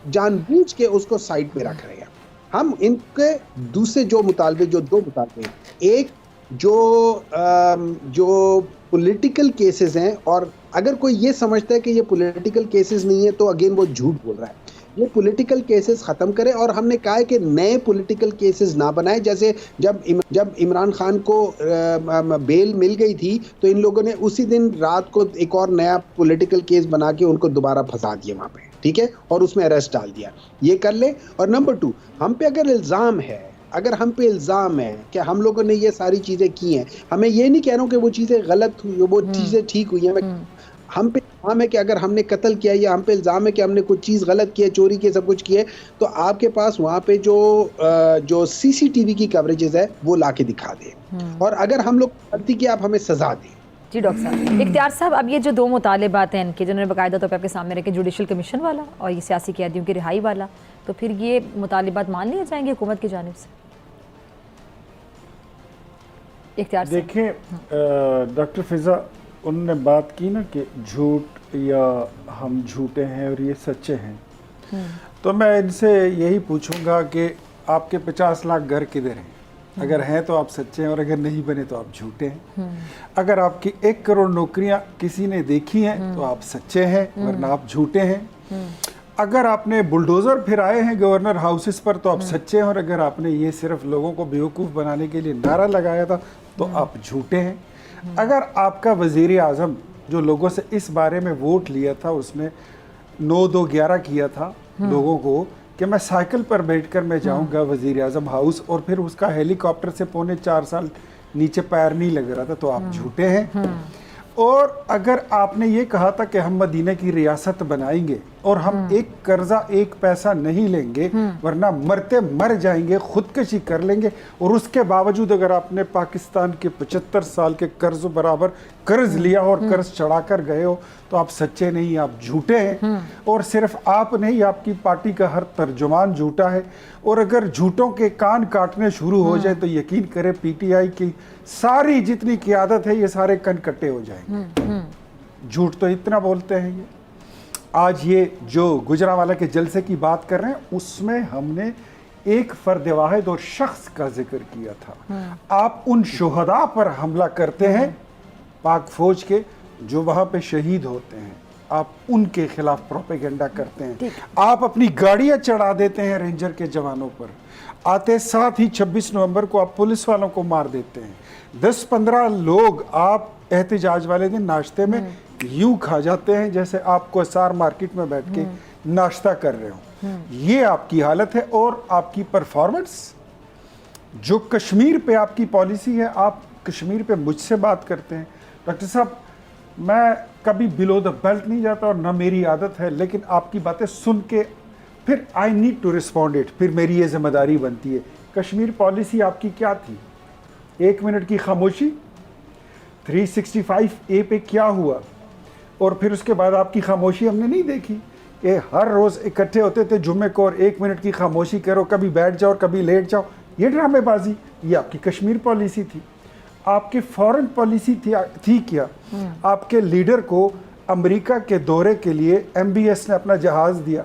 जानबूझ के उसको साइड पे रख रहे हैं। हम इनके दूसरे जो मुतालबे, जो 2 मुतालबे, एक जो पॉलिटिकल केसेस हैं, और अगर कोई ये समझता है कि ये पॉलिटिकल केसेस नहीं है तो अगेन वो झूठ बोल रहा है। ये पॉलिटिकल केसेस ख़त्म करें, और हमने कहा है कि नए पॉलिटिकल केसेस ना बनाएं। जैसे जब इमरान खान को बेल मिल गई थी, तो इन लोगों ने उसी दिन रात को एक और नया पॉलिटिकल केस बना के उनको दोबारा फंसा दिया वहाँ पे, ठीक है, और उसमें अरेस्ट डाल दिया। ये कर ले। और नंबर 2, हम पे अगर इल्ज़ाम है, कि हम लोगों ने ये सारी चीज़ें की हैं, हमें ये नहीं कह रहा हूँ कि वो चीज़ें गलत हुई, वो चीज़ें ठीक हुई हैं, हम पे इल्ज़ाम है कि अगर हमने कत्ल किया, या हम पे इल्ज़ाम है कि हमने कुछ चीज़ गलत की है, चोरी की, सब कुछ किया, तो आपके पास वहाँ पे जो CCTV की कवरेजेस है वो ला के दिखा दें, और अगर हम लोग गलती की, आप हमें सज़ा दें। जी डॉक्टर साहब। इख्तियार साहब, अब ये जो 2 मुतालिबात हैं इनके, जिन्होंने बाकायदा तौर पर आपके सामने रखे, जुडिशल कमीशन वाला और ये सियासी कैदियों की रिहाई वाला, तो फिर ये मुतालिबात मान लिए जाएंगे हुकूमत की जानिब से? इख्तियार साहब देखें, डॉक्टर फिजा, उन्होंने बात की ना कि झूठ, या हम झूठे हैं और ये सच्चे हैं, तो मैं इनसे यही पूछूंगा कि आपके 50 लाख घर किधर हैं? अगर हैं तो आप सच्चे हैं, और अगर नहीं बने तो आप झूठे हैं। अगर आपकी 1 करोड़ नौकरियां किसी ने देखी हैं तो आप सच्चे हैं, वरना आप झूठे हैं। अगर आपने बुलडोज़र फिराए हैं गवर्नर हाउसेस पर तो आप सच्चे हैं, और अगर आपने ये सिर्फ लोगों को बेवकूफ़ बनाने के लिए नारा लगाया था तो आप झूठे हैं। अगर आपका वज़ीर आज़म, जो लोगों से इस बारे में वोट लिया था, उसने 9-2-11 किया था लोगों को कि मैं साइकिल पर बैठकर मैं जाऊंगा वज़ीर आज़म हाउस, और फिर उसका हेलीकॉप्टर से 3.25 साल नीचे पैर नहीं लग रहा था, तो आप झूठे हैं। और अगर आपने ये कहा था कि हम मदीने की रियासत बनाएंगे और हम एक कर्जा 1 पैसा नहीं लेंगे, वरना मरते मर जाएंगे, खुदकशी कर लेंगे, और उसके बावजूद अगर आपने पाकिस्तान के 75 साल के कर्ज बराबर कर्ज लिया और कर्ज चढ़ाकर गए हो, तो आप सच्चे नहीं, आप झूठे हैं। और सिर्फ आप नहीं, आपकी पार्टी का हर तर्जुमान झूठा है। और अगर झूठों के कान काटने शुरू हो जाए तो यकीन करें PTI की सारी जितनी क़ियादत है, ये सारे कनकट्टे हो जाएंगे। झूठ तो इतना बोलते हैं ये। आज ये जो गुजरांवाला के जलसे की बात कर रहे हैं, उसमें हमने एक फर्द वाहिद और शख्स का जिक्र किया था। आप उन शुहदा पर हमला करते हैं, पाक फौज के जो वहाँ पे शहीद होते हैं, आप उनके खिलाफ प्रोपेगेंडा करते हैं। आप अपनी गाड़ियाँ चढ़ा देते हैं रेंजर के जवानों पर, आते साथ ही 26 नवंबर को आप पुलिस वालों को मार देते हैं। 10-15 लोग आप एहतजाज वाले दिन नाश्ते में यूं खा जाते हैं जैसे आपको SR मार्केट में बैठ के नाश्ता कर रहे हो। ये आपकी हालत है। और आपकी परफॉर्मेंस, जो कश्मीर पे आपकी पॉलिसी है, आप कश्मीर पे मुझसे बात करते हैं। डॉक्टर साहब, मैं कभी बिलो द बेल्ट नहीं जाता और ना मेरी आदत है, लेकिन आपकी बातें सुन के फिर I need to respond it, फिर मेरी ये जिम्मेदारी बनती है। कश्मीर पॉलिसी आपकी क्या थी? 1 मिनट की खामोशी, 365A पे क्या हुआ? और फिर उसके बाद आपकी खामोशी हमने नहीं देखी कि हर रोज़ इकट्ठे होते थे जुम्मे को और 1 मिनट की खामोशी करो, कभी बैठ जाओ कभी लेट जाओ। ये ड्रामेबाजी, ये आपकी कश्मीर पॉलिसी थी। आपकी फॉरेन पॉलिसी थी क्या? आपके लीडर को अमेरिका के दौरे के लिए MBS ने अपना जहाज़ दिया,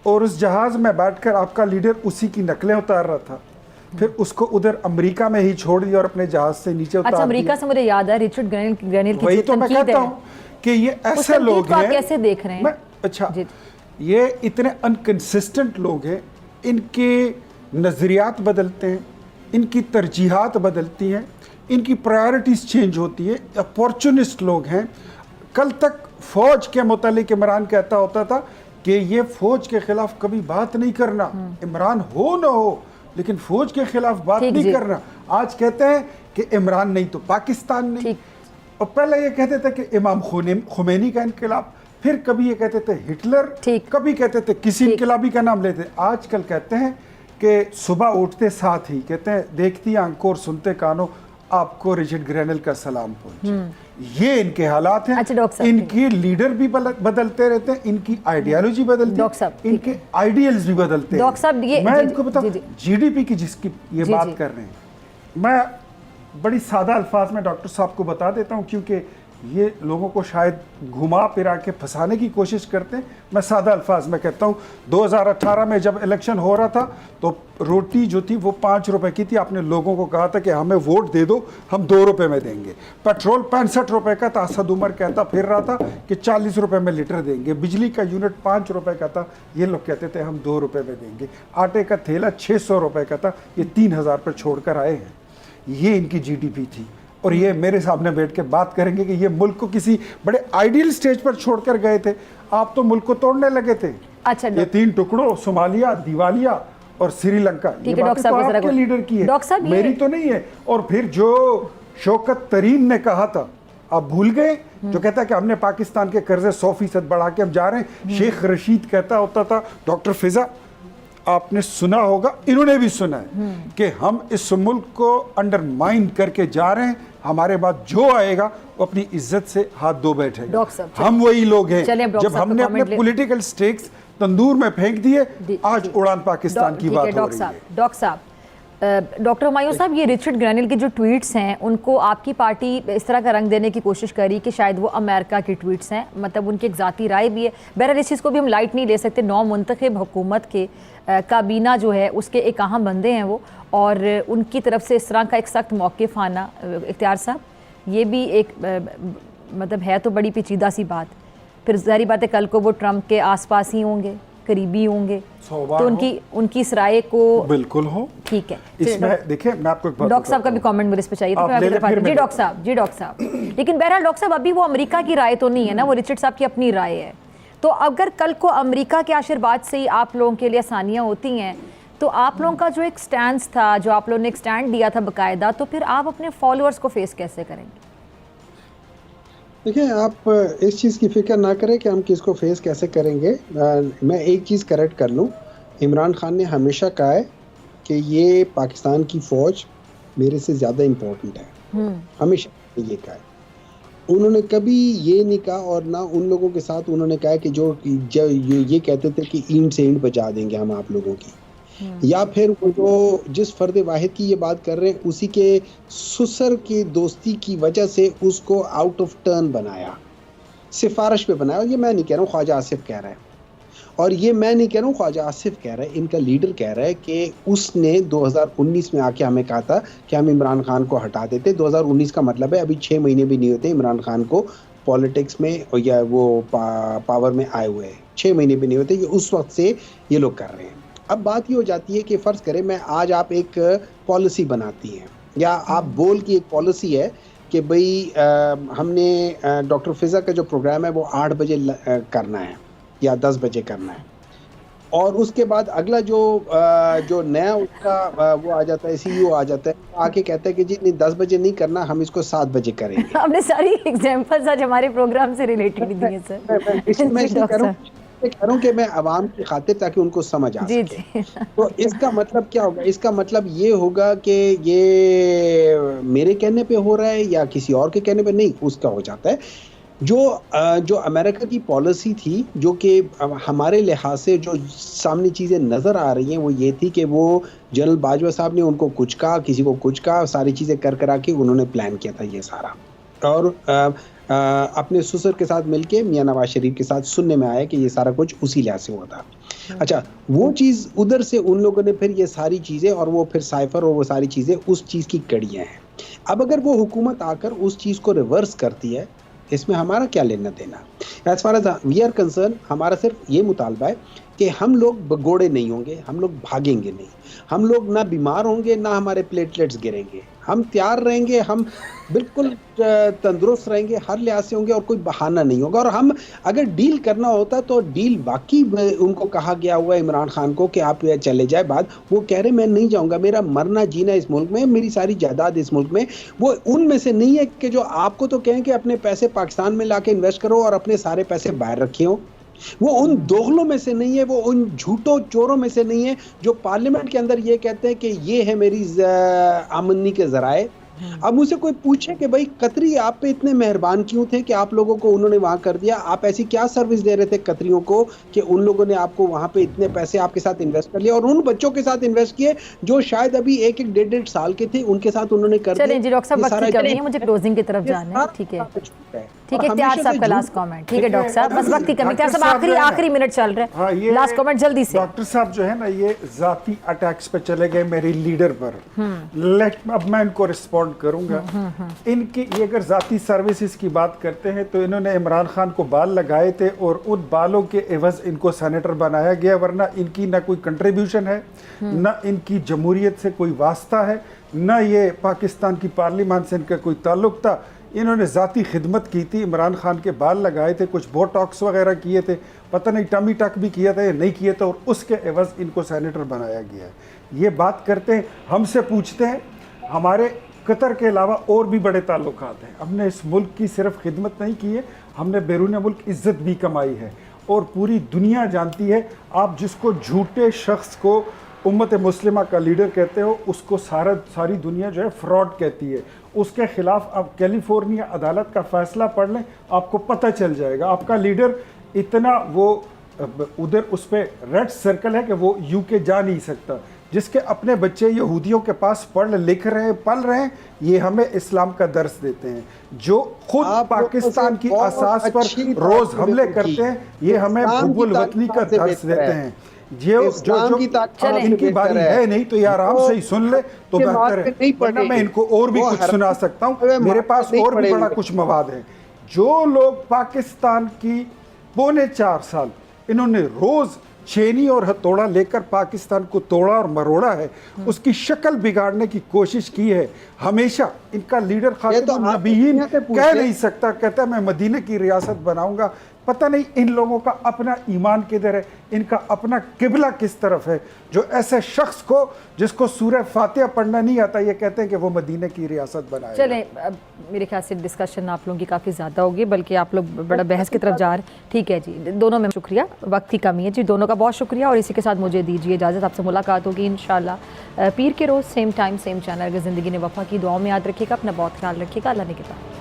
और उस जहाज़ में बैठकर आपका लीडर उसी की नकलें उतार रहा था, फिर उसको उधर अमेरिका में ही छोड़ दिया और अपने जहाज से नीचे उतार दिया। अमेरिका से मुझे याद है रिचर्ड ग्रेनिल की, वही तो मैं कहता हूँ कि ये ऐसे लोग हैं। कैसे देख रहे हैं? अच्छा, ये इतने अनकंसिस्टेंट लोग हैं, इनके नज़रियात बदलते हैं, इनकी तरजीहात बदलती हैं, इनकी प्रायोरिटीज़ चेंज होती है। अपॉर्चुनिस्ट लोग हैं। कल तक फ़ौज के मुतालिक इमरान कहता होता था कि ये फ़ौज के ख़िलाफ़ कभी बात नहीं करना, इमरान हो ना हो, लेकिन फ़ौज के ख़िलाफ़ बात नहीं करना। आज कहते हैं कि इमरान नहीं तो पाकिस्तान नहीं। और पहले ये कहते थे कि इमाम खुमैनी का इनकलाब, फिर कभी ये कहते थे हिटलर, कभी कहते थे किसी इनकलाबी का नाम लेते। आजकल कहते हैं कि सुबह उठते साथ ही कहते हैं देखती आंखों और सुनते कानों आपको रिचर्ड ग्रेनिल का सलाम पहुंचे। ये इनके हालात हैं। अच्छा, डॉक्टर साहब, इनके लीडर भी बदलते रहते हैं, इनकी आइडियोलॉजी बदलती है, डॉक्टर साहब, इनके आइडियल्स भी बदलते हैं। डॉक्टर साहब, ये मैं इनको बताऊं, जी। जीडीपी की जिसकी ये जी, बात जी। कर रहे हैं, मैं बड़ी सादा अल्फाज में डॉक्टर साहब को बता देता हूं, क्योंकि ये लोगों को शायद घुमा फिरा के फंसाने की कोशिश करते हैं। मैं सादा अल्फाज में कहता हूं, 2018 में जब इलेक्शन हो रहा था तो रोटी जो थी वो 5 रुपए की थी। आपने लोगों को कहा था कि हमें वोट दे दो, हम 2 रुपए में देंगे। पेट्रोल 65 रुपए का था, असद उमर कहता फिर रहा था कि 40 रुपए में लीटर देंगे। बिजली का यूनिट 5 रुपए का था, ये लोग कहते थे हम 2 रुपए में देंगे। आटे का थैला 600 रुपए का था, ये 3000 पर छोड़कर आए हैं। ये इनकी जीडीपी थी, और ये मेरे सामने बैठ के बात करेंगे कि ये मुल्क को किसी बड़े आइडियल स्टेज पर छोड़कर गए थे। आप तो मुल्क को तोड़ने लगे थे। अच्छा, ये 3 टुकड़ों, सोमालिया, दिवालिया और श्रीलंका, ये है, डॉक्टर बातें तो साहब, आपके लीडर की है, डॉक्टर साहब, ये- मेरी तो नहीं है। और फिर जो शौकत तरीन ने कहा था, आप भूल गए, जो कहता है कि हमने पाकिस्तान के कर्जे 100% बढ़ा के हम जा रहे हैं। शेख रशीद कहता होता था, डॉक्टर फिजा आपने सुना होगा, इन्होंने भी सुना है कि हम इस मुल्क को अंडरमाइन करके जा रहे हैं, हमारे बाद जो आएगा वो अपनी इज्जत से हाथ धो बैठेगा। डॉक्टर साहब, हम वही लोग हैं। चलिए, अब डॉक्टर जब साहब का हमने अपने कमेंट ले- पॉलिटिकल स्टेक्स तंदूर में फेंक दिए, आज उड़ान पाकिस्तान की ठीक बात है, हो डॉक्टर रही साहब, है। डॉक्टर साहब, डॉक्टर हुमायूं साहब, ये रिचर्ड ग्रैनिल के जो ट्वीट्स हैं उनको आपकी पार्टी इस तरह का रंग देने की कोशिश करी कि शायद वो अमेरिका के ट्वीट्स हैं, मतलब उनकी एक ज़ाती राय भी है। बहरहाल इस चीज़ को भी हम लाइट नहीं ले सकते। नौ मुंतखब हुकूमत के काबीना जो है उसके एक अहम बंदे हैं वो, और उनकी तरफ से इस तरह का एक सख्त मौक़िफ़ आना, इख्तियार साहब, ये भी एक मतलब है तो बड़ी पेचीदा सी बात। फिर ज़ाहिर बात है कल को वो ट्रंप के आसपास ही होंगे, करीबी होंगे, तो उनकी इस राय को बिल्कुल हो। ठीक है। इसमें देखिए, मैं आपको एक बात डॉक्टर साहब का भी कमेंट मुझे इस पे चाहिए था। आप मैं ले आपकी लें, तरफ फिर आती हूं। जी मैं डॉक्टर साहब, जी डॉक्टर साहब, लेकिन बहरहाल डॉक्टर साहब अभी वो अमेरिका की राय तो नहीं है ना, वो रिचर्ड साहब की अपनी राय है। तो अगर कल को अमेरिका के आशीर्वाद से ही आप लोगों के लिए आसानियाँ होती हैं, तो आप लोगों का जो एक स्टैंड था, जो आप लोगों ने एक स्टैंड दिया था बाकायदा, तो फिर आप अपने फॉलोअर्स को फेस कैसे करेंगे? देखिए, आप इस चीज़ की फिक्र ना करें कि हम किसको फेस कैसे करेंगे। मैं एक चीज़ करेक्ट कर लूँ, इमरान खान ने हमेशा कहा है कि ये पाकिस्तान की फ़ौज मेरे से ज़्यादा इम्पोर्टेंट है, हमेशा ये कहा है। उन्होंने कभी ये नहीं कहा, और ना उन लोगों के साथ उन्होंने कहा कि जो ये कहते थे कि ईंट से ईंट बचा देंगे हम आप लोगों की, या फिर वो जो जिस फर्द वाहिद की ये बात कर रहे हैं उसी के ससुर की दोस्ती की वजह से उसको आउट ऑफ टर्न बनाया, सिफारिश पे बनाया। और ये मैं नहीं कह रहा हूँ, ख्वाजा आसिफ कह रहा है, और ये मैं नहीं कह रहा हूँ, ख्वाजा आसिफ कह रहा है, इनका लीडर कह रहा है कि उसने 2019 में आके हमें कहा था कि हम इमरान खान को हटा देते। 2019 का मतलब है अभी 6 महीने भी नहीं होते इमरान खान को पॉलिटिक्स में या वो पावर में आए हुए हैं, 6 महीने भी नहीं होते, ये उस वक्त से ये लोग कर रहे हैं। अब बात ये हो जाती है कि फ़र्ज़ करें मैं आज आप एक पॉलिसी बनाती हैं, या आप बोल की एक पॉलिसी है कि भाई हमने डॉक्टर फिज़ा का जो प्रोग्राम है वो 8 बजे करना है या 10 बजे करना है, और उसके बाद अगला जो नया उसका वो आ जाता है, CEO आ जाता है, आके कहता है कि जी नहीं 10 बजे नहीं करना, हम इसको 7 बजे करेंगे। आपने सारी एग्जांपल्स आज हमारे प्रोग्राम से रिलेटेड दी हैं सर। मैं इसलिए कह रहा हूँ कि मैं आवाम की खातिर, ताकि उनको समझ आ जी सके। तो इसका मतलब क्या होगा? इसका मतलब ये होगा कि ये मेरे कहने पे हो रहा है या किसी और के कहने पे नहीं, उसका हो जाता है। जो अमेरिका की पॉलिसी थी, जो कि हमारे लिहाज से जो सामने चीज़ें नज़र आ रही हैं, वो ये थी कि वो जनरल बाजवा साहब ने उनको कुछ कहा, किसी को कुछ कहा, सारी चीज़ें कर करा के उन्होंने प्लान किया था ये सारा, और अपने ससुर के साथ मिलके मियां नवाज शरीफ के साथ सुनने में आया कि ये सारा कुछ उसी लिहाज से हुआ था। अच्छा, वो चीज़ उधर से उन लोगों ने फिर ये सारी चीज़ें, और वो फिर साइफर और वो सारी चीज़ें उस चीज़ की कड़ियाँ हैं। अब अगर वो हुकूमत आकर उस चीज़ को रिवर्स करती है, इसमें हमारा क्या लेना देना? As far as we are concerned, हमारा सिर्फ ये मुतालबा है कि हम लोग भगोड़े नहीं होंगे, हम लोग भागेंगे नहीं, हम लोग ना बीमार होंगे, ना हमारे प्लेटलेट्स गिरेंगे, हम तैयार रहेंगे, हम बिल्कुल तंदुरुस्त रहेंगे, हर लिहाज से होंगे, और कोई बहाना नहीं होगा। और हम अगर डील करना होता तो डील बाकी उनको कहा गया हुआ है इमरान खान को कि आप चले जाए, बाद वो कह रहे मैं नहीं जाऊंगा, मेरा मरना जीना इस मुल्क में, मेरी सारी जायदाद इस मुल्क में। वो उनमें से नहीं है कि जो आपको तो कहें कि अपने पैसे पाकिस्तान में ला के इन्वेस्ट करो और अपने सारे पैसे बाहर रखे हो। वो उन दोगलों में से नहीं है, वो उन झूठों चोरों में से नहीं है जो पार्लियामेंट के अंदर ये कहते हैं कि ये है मेरी आमदनी के जराए, अब मुझसे कोई पूछे कि भाई कतरी आप पे इतने मेहरबान क्यों थे कि आप लोगों को उन्होंने वहां कर दिया, आप ऐसी क्या सर्विस दे रहे थे कतरियों को कि उन लोगों ने आपको वहां पे इतने पैसे आपके साथ इन्वेस्ट कर लिया, और उन बच्चों के साथ इन्वेस्ट किए जो शायद अभी 1-1, 1.5 साल के थे, उनके साथ उन्होंने कर दिया। चलें जी डॉक्टर साहब, ये वक्त सारा की कमी है, मुझे क्लोजिंग की तरफ जाना है। ठीक है, ठीक है, और इख्तियार हमेशा साहब से का झूठ- लास्ट कमेंट। ठीक है डॉक्टर साहब, बस वक्त की कमी। इख्तियार साहब, डॉक्टर साहब आखिरी मिनट चल रहे हाँ, हैं, ये लास्ट कमेंट जल्दी से। डॉक्टर साहब जो है ना, ये जाती अटैक्स पे चले गए मेरी लीडर पर। अब मैं इनको रिस्पॉन्ड करूंगा। इनकी ये अगर जाती सर्विसेज की बात करते हैं तो इन्होंने इमरान खान को बाल लगाए थे और उन बालों के एवज इनको सेनेटर बनाया गया, वरना इनकी ना कोई कंट्रीब्यूशन है, ना इनकी जमहूरियत से कोई वास्ता है, ना ये पाकिस्तान की पार्लियामान से इनका कोई ताल्लुक था। इन्होंने ज़ाती खिदमत की थी, इमरान खान के बाल लगाए थे, कुछ बोटॉक्स वगैरह किए थे, पता नहीं टमी टक भी किया था या नहीं किया था, और उसके एवज इनको सेनेटर बनाया गया है। ये बात करते हैं, हमसे पूछते हैं, हमारे कतर के अलावा और भी बड़े ताल्लुकात हैं। हमने इस मुल्क की सिर्फ खिदमत नहीं की है, हमने बैरून मुल्क इज़्ज़त भी कमाई है, और पूरी दुनिया जानती है। आप जिसको झूठे शख्स को उम्मत मुस्लिमा का लीडर कहते हो, उसको सारी दुनिया जो है फ्रॉड कहती है। उसके खिलाफ आप कैलिफोर्निया अदालत का फैसला पढ़ लें, आपको पता चल जाएगा। आपका लीडर इतना वो उधर उस पर रेड सर्कल है कि वो यूके जा नहीं सकता। जिसके अपने बच्चे यहूदियों के पास पढ़ लिख रहे हैं, पल रहे हैं, ये हमें इस्लाम का दर्स देते हैं। जो खुद पाकिस्तान की असास पर रोज हमले करते हैं, ये हमें हुब्बुल वतनी का दर्स देते हैं। जो इनकी बारी है नहीं तो ये आराम से ही सुन ले तो बेहतर है, वरना मैं इनको और भी कुछ सुना सकता हूँ। मेरे पास और भी बड़ा कुछ मवाद है। जो लोग पाकिस्तान की 4.25 साल इन्होंने रोज छेनी और हथौड़ा लेकर पाकिस्तान को तोड़ा और मरोड़ा है, उसकी शक्ल बिगाड़ने की कोशिश की है। हमेशा इनका लीडर खातिमुन नबीयीन कह नहीं सकता, कहता है मैं मदीने की रियासत बनाऊंगा। पता नहीं इन लोगों का अपना ईमान किधर है, इनका अपना किबला किस तरफ है, जो ऐसे शख्स को जिसको सूरह फातिहा पढ़ना नहीं आता, ये कहते हैं कि वो मदीने की रियासत बनाए। चलें, अब मेरे ख्याल से डिस्कशन आप लोगों की काफ़ी ज़्यादा होगी, बल्कि आप लोग बड़ा बहस की तरफ जा रहे हैं। ठीक है जी, दोनों में शुक्रिया, वक्त की कमी है जी, दोनों का बहुत शुक्रिया। और इसी के साथ मुझे दीजिए इजाज़त, आपसे मुलाकात होगी इंशाल्लाह पीर के रोज़ सेम टाइम सेम चैनल। अगर ज़िंदगी ने वफ़ा की, दुआओं में याद रखिएगा, अपना बहुत ख्याल रखिएगा। अल्लाह ने के साथ।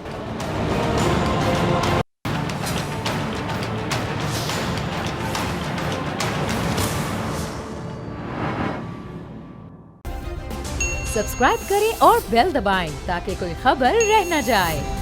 सब्सक्राइब करें और बेल दबाएं ताकि कोई खबर रह न जाए।